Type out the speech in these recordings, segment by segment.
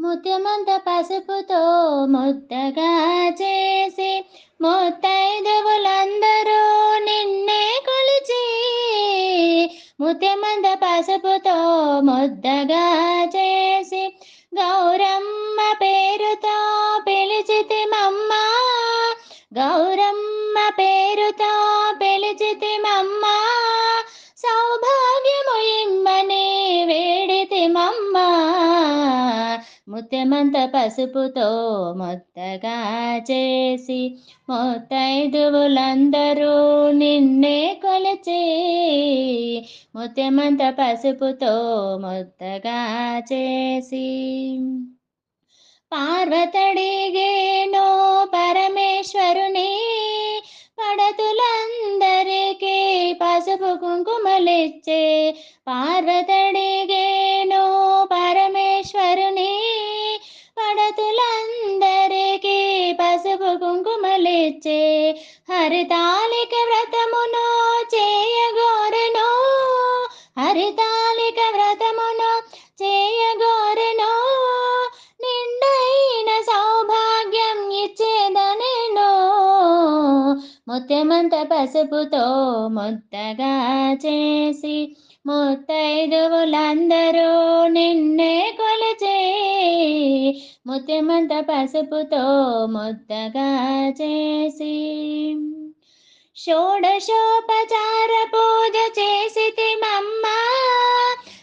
ముత్యమంత పసుపుతో ముద్దగా చేసి ముత్తైదువులందరూ నిన్నే కొలిచి ముత్యమంత పసుపుతో ముద్దగా చేసి గౌరమ్మ పేరుతో పిలిచితిమమ్మ గౌరమ్మ పేరుతో పిలిచితిమమ్మ సౌభాగ్యము ఇమ్మని వేడితిమమ్మ ముత్యమంత పసుపుతో ముద్దగా చేసి ముత్తైదువులందరూ నిన్నే కొలిచి ముత్యమంత పసుపుతో ముద్దగా చేసి పార్వతడిగేను పరమేశ్వరుని పడతులందరికీ పసుపు కుంకుమలిచ్చే పార్వతడిగేను పరమేశ్వరుని పడతులందరికీ పసుపు కుంకుమలిచ్చే హరితాళిక వ్రతమును చేయగోరెను హరితాళిక వ్రతమును చేయగోరెను నిండైన సౌభాగ్యం ఇచ్చేదనెను ముత్యమంత పసుపుతో ముద్దగా చేసి ముత్తైదువులందరూ నిన్నే కొలిచి ముత్యమంత పసుపుతో ముద్దగా చేసి షోడశోపచార పూజ చేసితిమమ్మ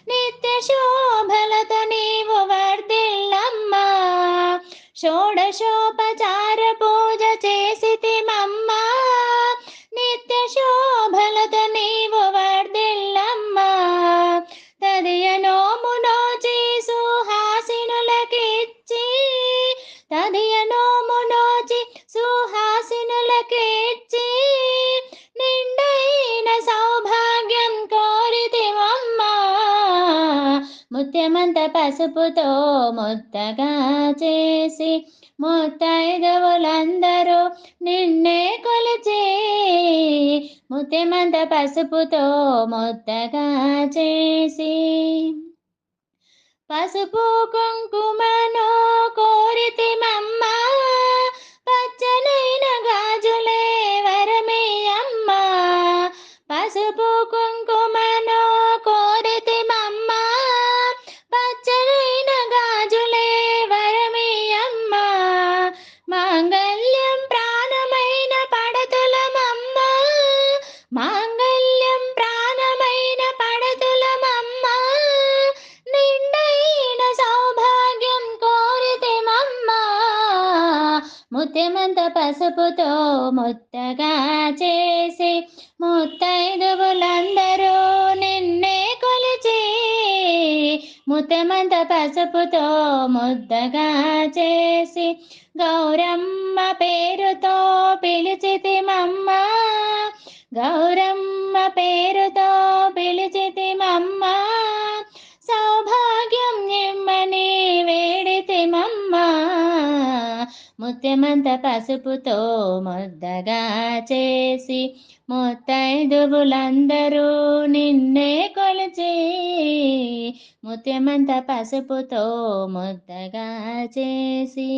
నిత్య శోభలతో నీవు వర్ధిల్లమ్మ షోడశోపచార పూజ చేసితిమమ్మ నిత్య శోభలతో నీవు వర్ధిల్లమ్మ తదియ నోము నోచి సుహాసినులకిచ్చి తదియ నోము నోచి సుహాసినులకిచ్చి నిండైన సౌభాగ్యం కోరితిమమ్మ ముత్యమంత పసుపుతో ముద్దగా చేసి ముత్తైదువులందరూ నిన్నే కొలిచి ముత్యమంత పసుపుతో ముద్దగా చేసి పసుపు కుంకుమను కోరితిమమ్మ పచ్చనైన గాజులే వరమేయమ్మ పసుపు కుంకుమను కోరితిమమ్మ పచ్చనైన గాజులే వరమేయమ్మ మాంగళ్యం ప్రాణమైన పడతులమమ్మ మాంగళ్యం ప్రాణమైన పడతులమమ్మ నిండైన సౌభాగ్యం కోరితిమమ్మ ముత్యమంత పసుపుతో ముద్దగా చేసి ముత్తైదువులందరూ నిన్నే కొలిచి ముత్యమంత పసుపుతో ముద్దగా చేసి గౌరమ్మ పేరుతో పిలిచితిమమ్మ గౌరమ్మ పేరుతో పిలిచితిమమ్మ సౌభాగ్యం ఇమ్మని వేడితిమమ్మ ముత్యమంత పసుపుతో ముద్దగా చేసి ముత్తైదువులందరూ నిన్నే కొలిచి ముత్యమంత పసుపుతో ముద్దగా చేసి